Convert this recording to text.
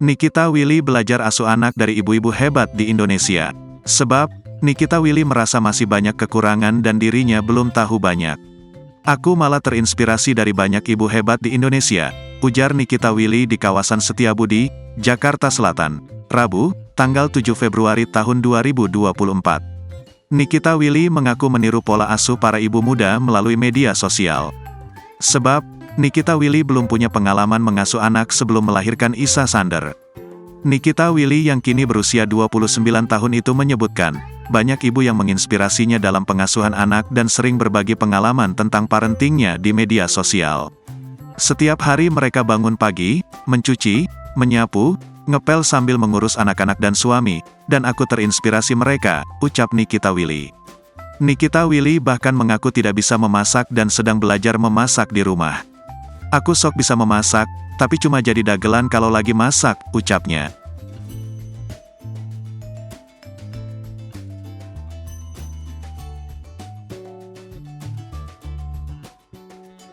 Nikita Willy belajar asuh anak dari ibu-ibu hebat di Indonesia. Sebab, Nikita Willy merasa masih banyak kekurangan dan dirinya belum tahu banyak. Aku malah terinspirasi dari banyak ibu hebat di Indonesia, ujar Nikita Willy di kawasan Setiabudi, Jakarta Selatan, Rabu, tanggal 7 Februari tahun 2024. Nikita Willy mengaku meniru pola asuh para ibu muda melalui media sosial. Sebab, Nikita Willy belum punya pengalaman mengasuh anak sebelum melahirkan Isa Sander. Nikita Willy yang kini berusia 29 tahun itu menyebutkan, banyak ibu yang menginspirasinya dalam pengasuhan anak dan sering berbagi pengalaman tentang parentingnya di media sosial. Setiap hari mereka bangun pagi, mencuci, menyapu, ngepel sambil mengurus anak-anak dan suami, dan aku terinspirasi mereka, ucap Nikita Willy. Nikita Willy bahkan mengaku tidak bisa memasak dan sedang belajar memasak di rumah. Aku sok bisa memasak, tapi cuma jadi dagelan kalau lagi masak, ucapnya.